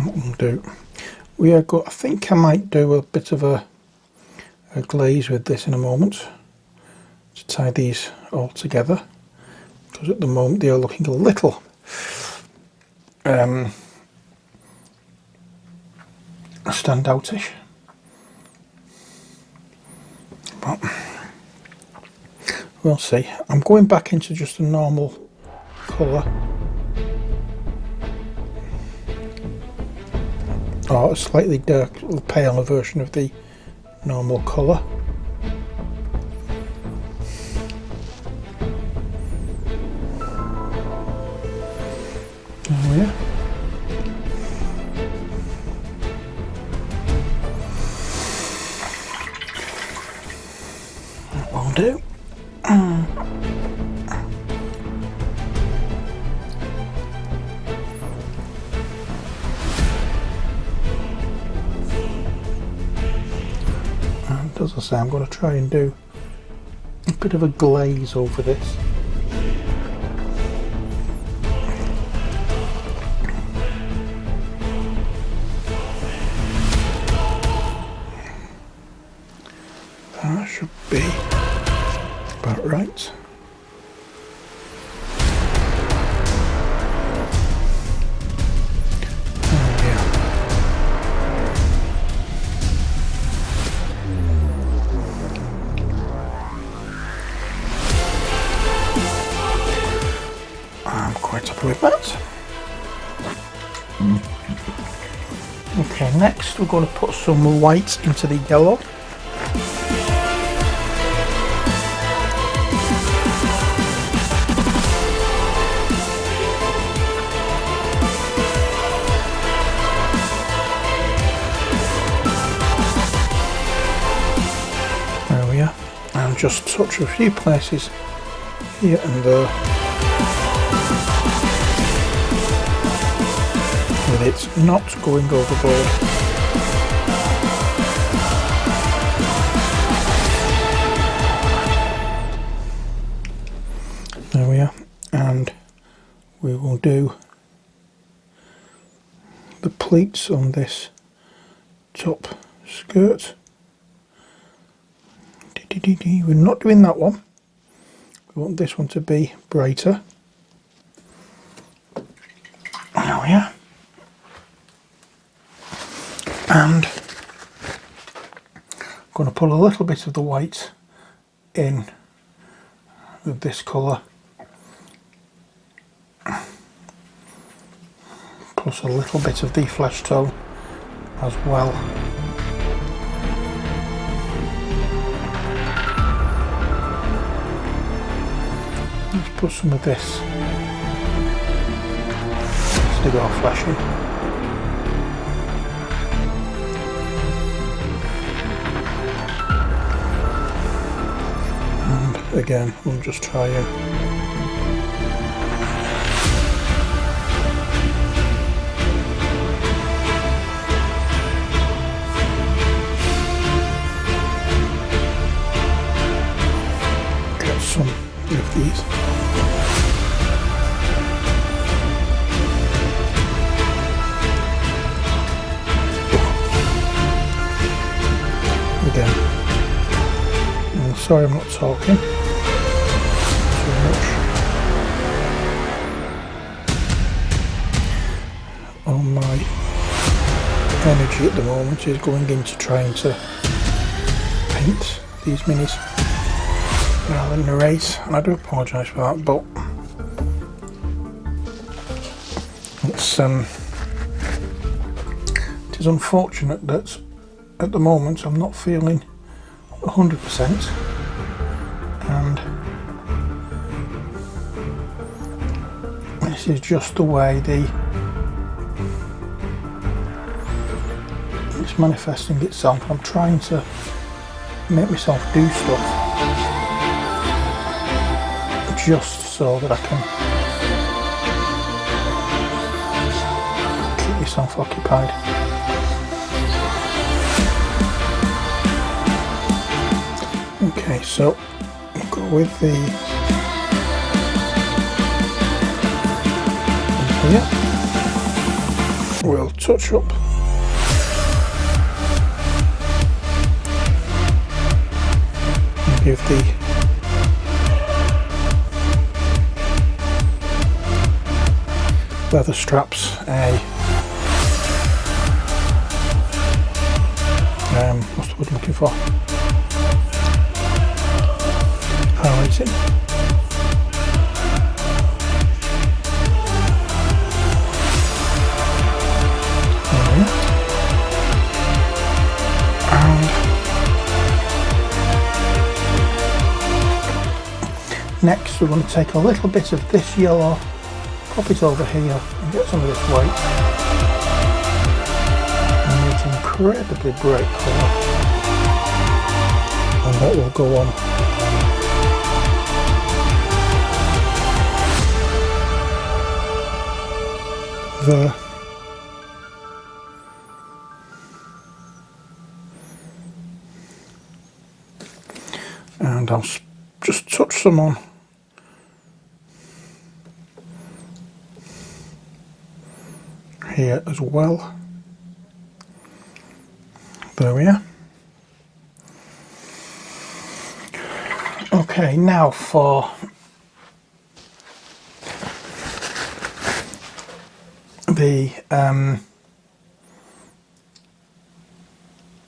We'll do. I think I might do a bit of a glaze with this in a moment to tie these all together, because at the moment they are looking a little standoutish. But we'll see. I'm going back into just a normal colour, or a slightly dark, paler version of the normal colour. Oh yeah. That will do. And as I say, I'm going to try and do a bit of a glaze over this. That should be about right. I'm quite happy with that. Okay, next we're going to put some white into the yellow. There we are. And just touch a few places here and there with it not going overboard. There we are, and we will do the pleats on this top skirt. We're not doing that one. We want this one to be brighter. There we are. And I'm going to put a little bit of the white in with this colour, plus a little bit of the flesh tone as well. Let's put some of this cigar flesh in. Again, we'll just try and get some of these. Again, I'm sorry I'm not talking much. All my energy at the moment is going into trying to paint these minis rather than erase, and I do apologise for that, but it is unfortunate that at the moment I'm not feeling 100%, and this is just the way it's manifesting itself. I'm trying to make myself do stuff just so that I can keep myself occupied. Okay, so we'll go with the here. We'll touch up. And give the leather straps a what's the word I'm looking for? Highlighting. Next we're going to take a little bit of this yellow, pop it over here and get some of this white. And it's incredibly bright colour. And that will go on there. And I'll just touch some on here as well. There we are. Okay, now for the in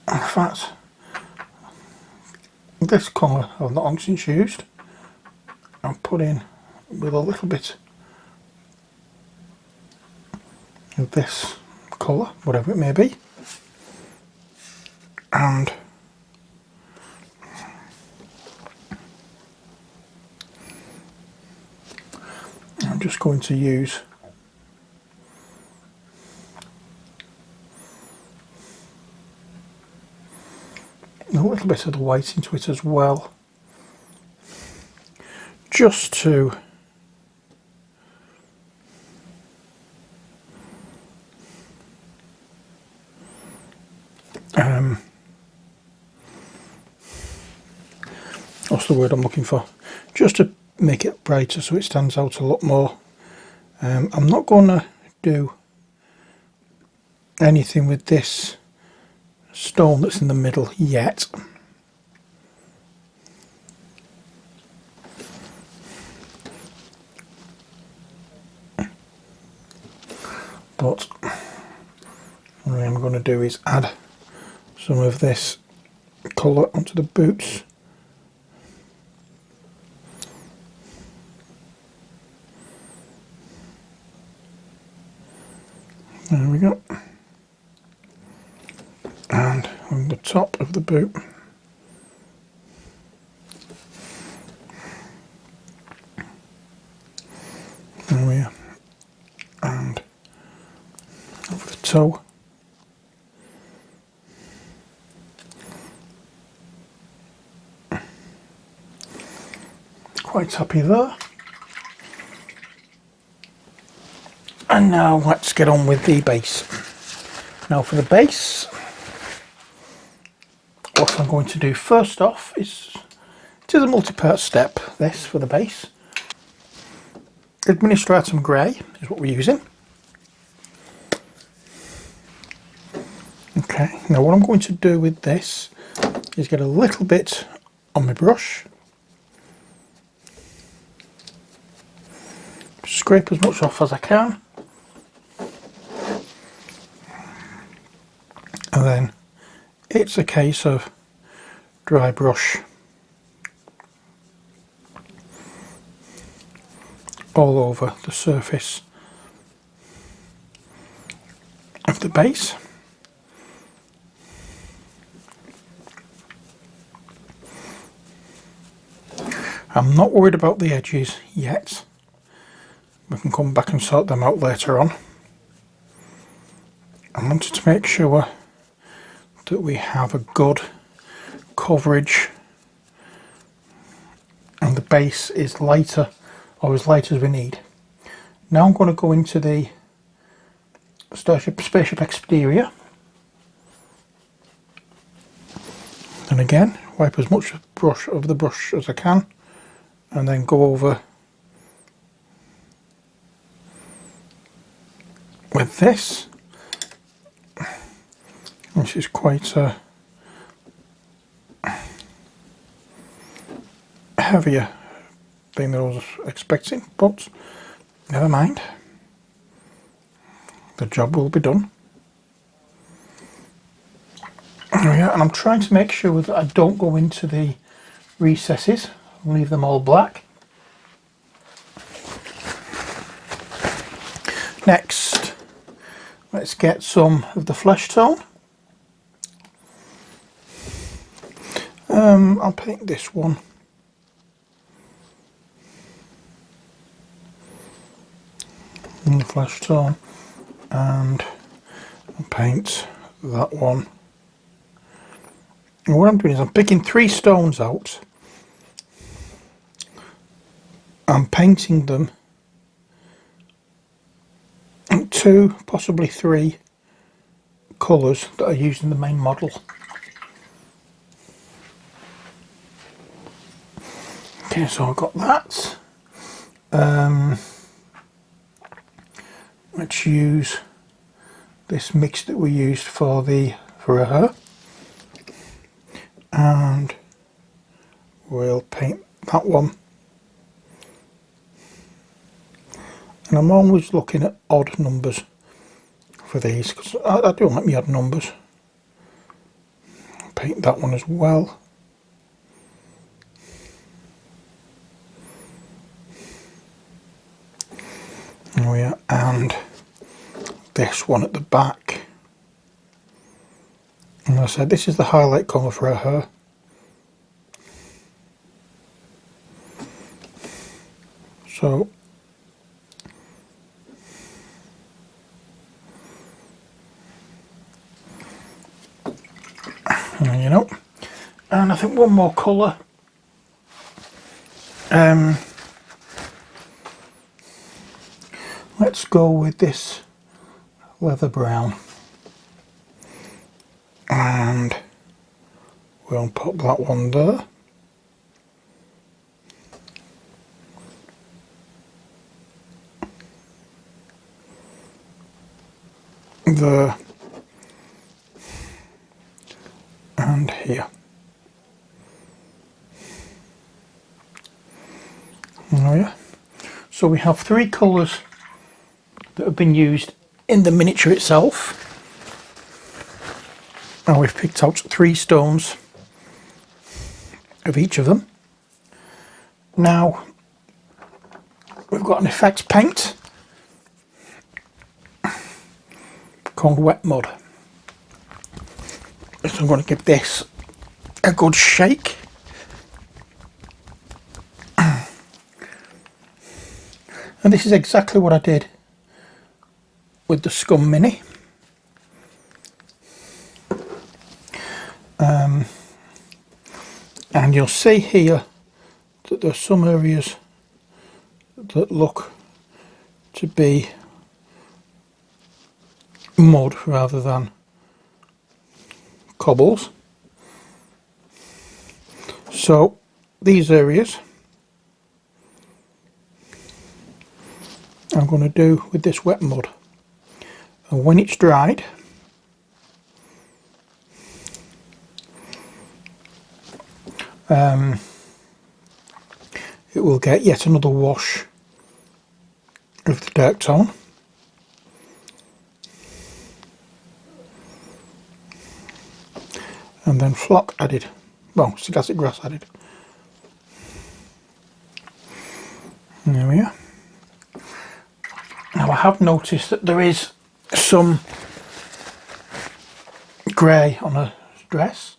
fact, this colour I've not long since used. I'll put in with a little bit of this colour, whatever it may be, and I'm just going to use a little bit of the white into it as well, just to what's the word I'm looking for? Just to make it brighter so it stands out a lot more. I'm not going to do anything with this stone that's in the middle yet. But what I'm going to do is add some of this colour onto the boots. There we go. And on the top of the boot. There we are. And over the toe. Quite happy there. And now let's get on with the base. Now for the base, what I'm going to do first off is, it is a multi-part step, this for the base. Administratum Grey is what we're using. Okay, now what I'm going to do with this is get a little bit on my brush. Scrape as much off as I can. And then it's a case of dry brush all over the surface of the base. I'm not worried about the edges yet. We can come back and sort them out later on. I wanted to make sure that we have a good coverage and the base is lighter, or as light as we need. Now I'm going to go into the Spaceship exterior, and again wipe as much brush of the brush as I can, and then go over with this This is quite heavier than I was expecting, but never mind. The job will be done. Yeah, and I'm trying to make sure that I don't go into the recesses and leave them all black. Next, let's get some of the flesh tone. I'll paint this one. In the flesh tone, and I'll paint that one. And what I'm doing is I'm picking 3 stones out. I'm painting them 2, possibly 3 colours that are used in the main model. Okay, so I've got that. Let's use this mix that we used for her, and we'll paint that one. And I'm always looking at odd numbers for these, because I do like me odd numbers. Paint that one as well. Oh yeah, and this one at the back. And as I said, this is the highlight colour for her. So you know, and I think one more colour. Let's go with this leather brown, and we'll put that one there. There and here. Oh yeah. So we have 3 colours that have been used in the miniature itself. And we've picked out 3 stones of each of them. Now we've got an effects paint called Wet Mud. So I'm going to give this a good shake. And this is exactly what I did with the Scum Mini. And you'll see here that there's some areas that look to be mud rather than cobbles. So these areas I'm going to do with this wet mud, and when it's dried it will get yet another wash of the dark tone. And then flock added, well, stochastic grass added. There we are. Now I have noticed that there is some grey on a dress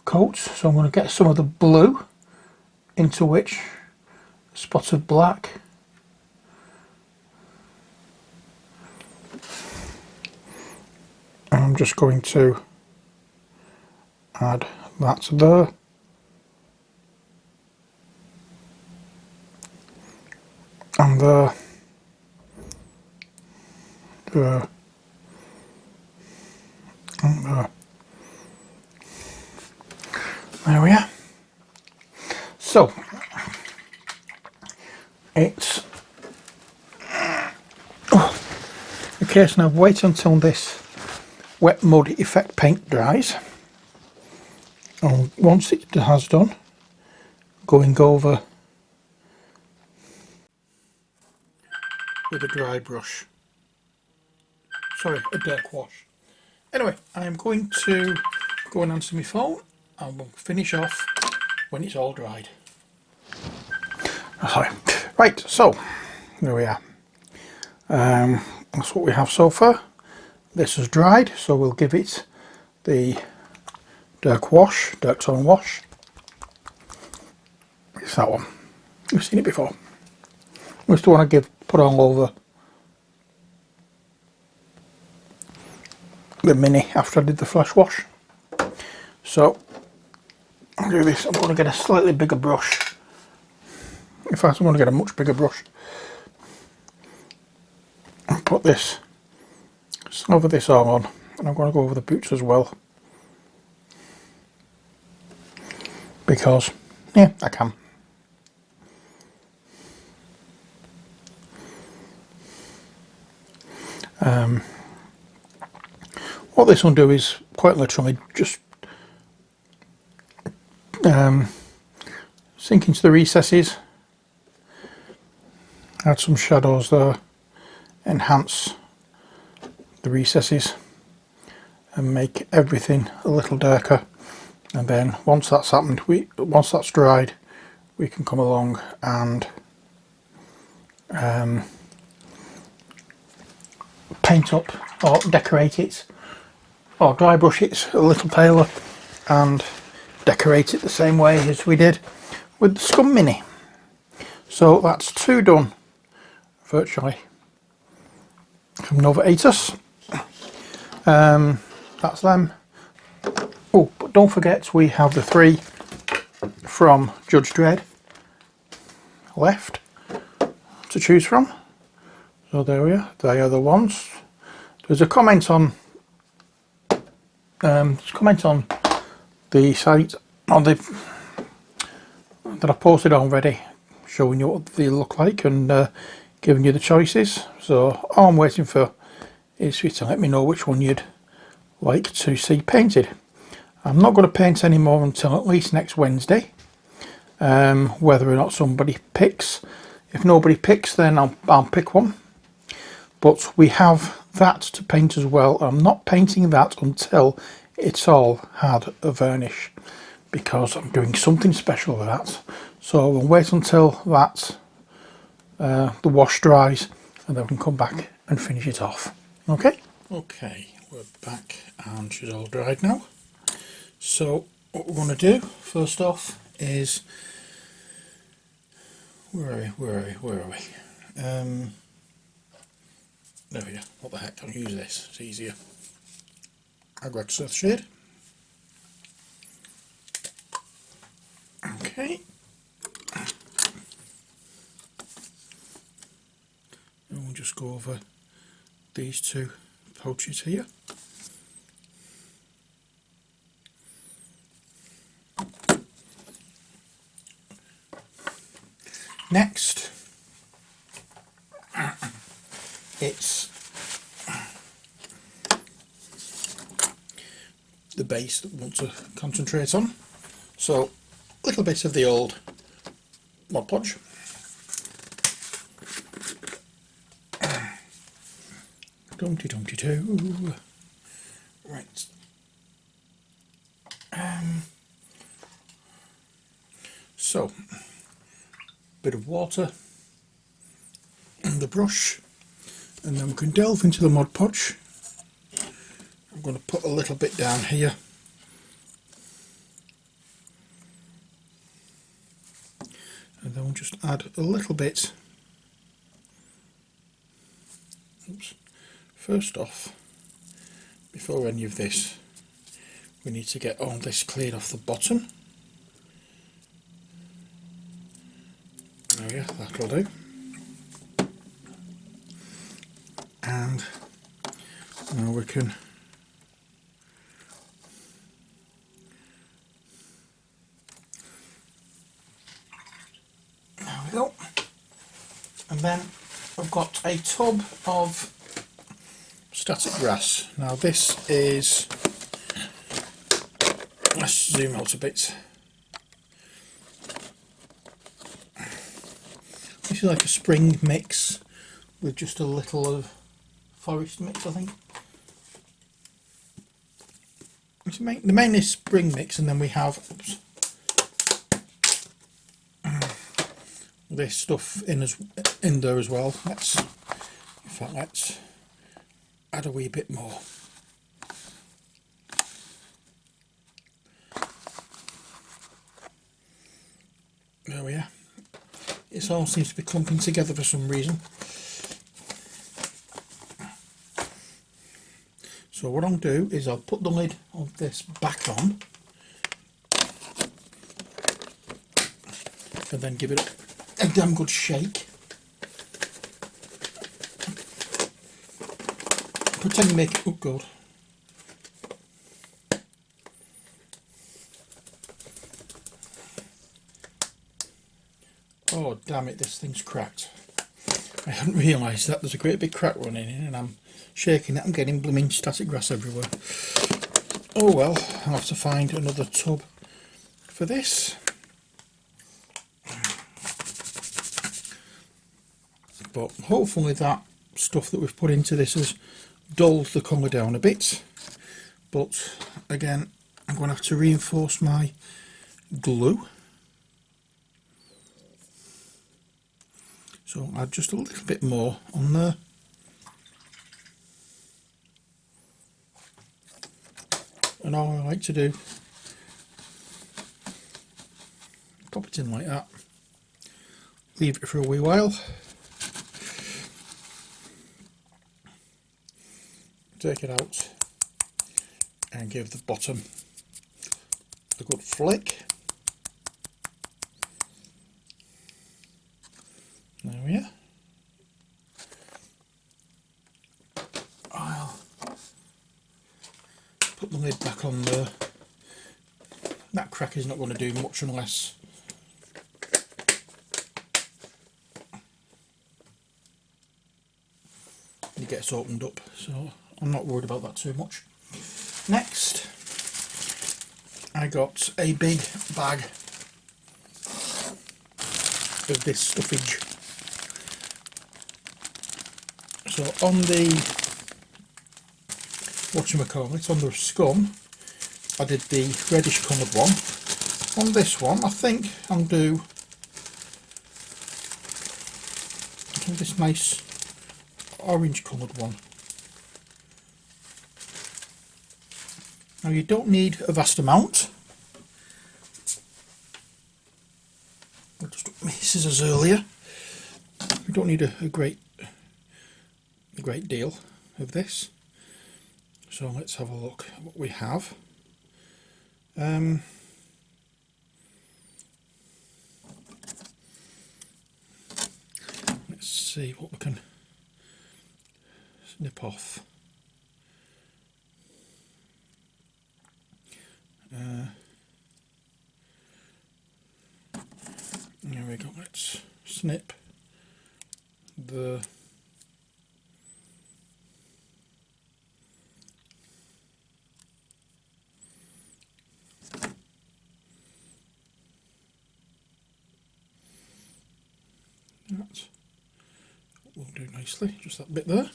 coat, so I'm going to get some of the blue into which a spot of black. And I'm just going to add that there. And there. There. And there. There we are. So it's the case now. Wait until this wet mud effect paint dries. And once it has done, going over with a dry brush. Sorry, a dirt wash. Anyway, I am going to go and answer my phone and we'll finish off when it's all dried. Sorry. Right, so there we are. That's what we have so far. This is dried, so we'll give it the dirt tone wash. It's that one. You've seen it before. We still want to put all over the mini after I did the flash wash. So I'll do this. I'm going to get a slightly bigger brush. In fact, I'm going to get a much bigger brush and put this, slither this all on, and I'm going to go over the boots as well because yeah, I can. What this will do is quite literally just sink into the recesses, add some shadows there, enhance the recesses and make everything a little darker, and then once that's happened, once that's dried, we can come along and paint up or decorate it or dry brush it a little paler and decorate it the same way as we did with the Scum Mini. So that's 2 done virtually from Nova Aetas. That's them. Oh, but don't forget we have the 3 from Judge Dredd left to choose from. So there we are, they are the ones. There's a comment on the site that I posted already, showing you what they look like and giving you the choices. So all I'm waiting for is for you to let me know which one you'd like to see painted. I'm not going to paint any more until at least next Wednesday, whether or not somebody picks. If nobody picks, then I'll pick one. But we have that to paint as well. I'm not painting that until it's all had a varnish, because I'm doing something special with that. So we'll wait until that the wash dries, and then we can come back and finish it off. Okay, we're back and she's all dried now. So what we're going to do first off is, where are we? There we go. What the heck, I'll use this, it's easier. I'll grab Surf Shade. Okay. And we'll just go over these 2 pouches here. Next, it's the base that we want to concentrate on. So a little bit of the old Mod Podge. Dumpty Dumpty Doo. Right. So, bit of water and the brush, and then we can delve into the Mod Podge. I'm going to put a little bit down here. And then we'll just add a little bit. Oops. First off, before any of this, we need to get all this cleared off the bottom. Oh yeah, that'll do. And now we can there we go. And then I've got a tub of static grass. Now this is, let's zoom out a bit. This is like a spring mix with just a little of forest mix, I think. The main is spring mix, and then we have this stuff in there as well. Let's add a wee bit more. There we are. It all seems to be clumping together for some reason. So what I'll do is I'll put the lid of this back on and then give it a damn good shake. Pretend to make it look good. Oh damn it, this thing's cracked. I hadn't realised that there's a great big crack running in, and I'm shaking it. I'm getting blooming static grass everywhere. Oh well, I'll have to find another tub for this. But hopefully that stuff that we've put into this has dulled the colour down a bit. But again, I'm going to have to reinforce my glue. So I'll add just a little bit more on there. And all I like to do, pop it in like that, leave it for a wee while, take it out and give the bottom a good flick. There we are. I'll put the lid back on there. That crack is not going to do much unless it gets opened up, so I'm not worried about that too much. Next, I got a big bag of this stuffage. So on the whatchamacallit, on the scum, I did the reddish coloured one. On this one, I think I'll do this nice orange coloured one. Now you don't need a vast amount. I just took my scissors earlier. We don't need a great deal of this. So let's have a look at what we have. Let's see what we can snip off. There we go, let's snip the that will do nicely, just that bit there.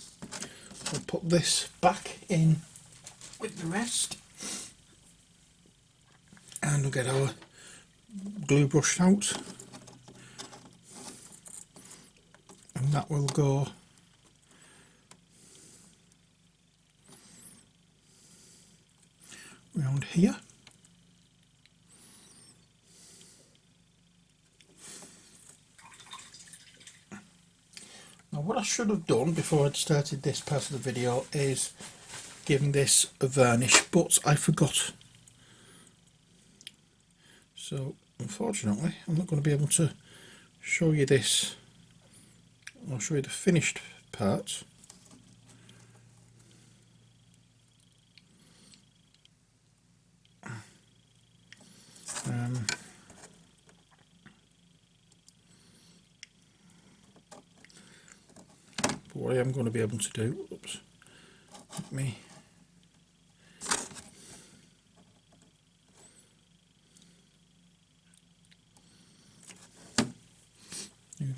I'll put this back in with the rest and we'll get our glue brushed out, and that will go around here. Now what I should have done before I'd started this part of the video is giving this a varnish, but I forgot. So unfortunately I'm not going to be able to show you this. I'll show you the finished part. But what I am going to be able to do, oops, me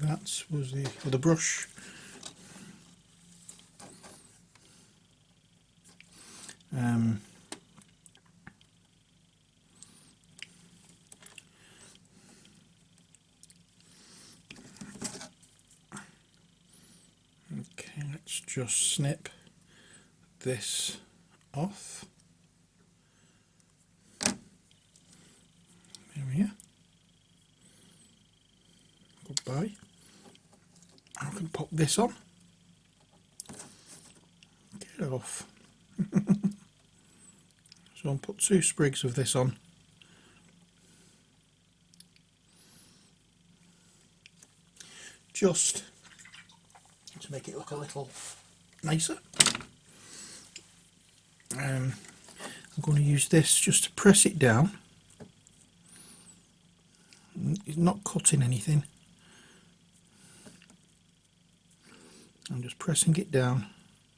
that was the other brush. Okay, let's just snip this off. There we are. Goodbye. I can pop this on. Get it off. So I'll put 2 sprigs of this on. Just to make it look a little nicer. I'm going to use this just to press it down. It's not cutting anything. I'm just pressing it down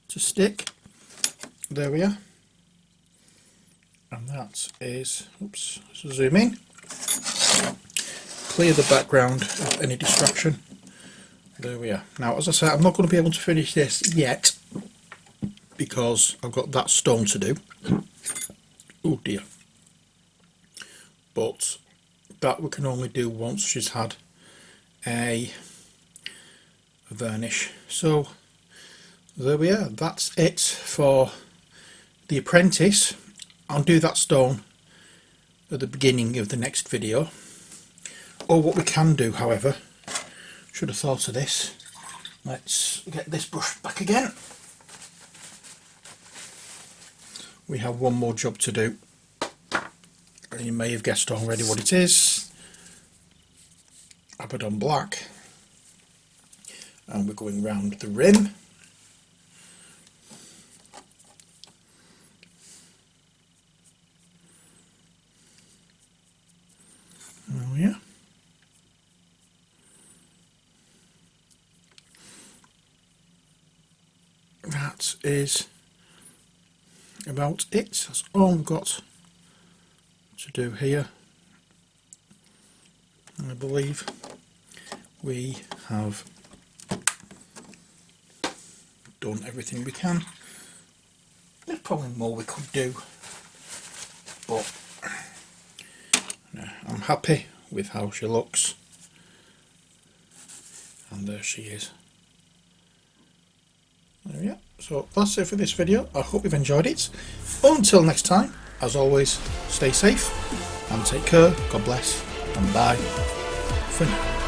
to stick. There we are. And that is, oops, so zoom in. Clear the background of any distraction. There we are. Now, as I said, I'm not going to be able to finish this yet because I've got that stone to do. Oh dear. But that we can only do once she's had a varnish. So there we are. That's it for the Apprentice. I'll do that stone at the beginning of the next video. Or what we can do, however, should have thought of this. Let's get this brush back again. We have one more job to do. And you may have guessed already what it is. Abaddon black. And we're going round the rim. There we are. That is about it. That's all we've got to do here. I believe we have done everything we can. There's probably more we could do, but no, I'm happy with how she looks, and there she is. There we are. So that's it for this video. I hope you've enjoyed it. Until next time, as always, stay safe and take care. God bless, and bye for now.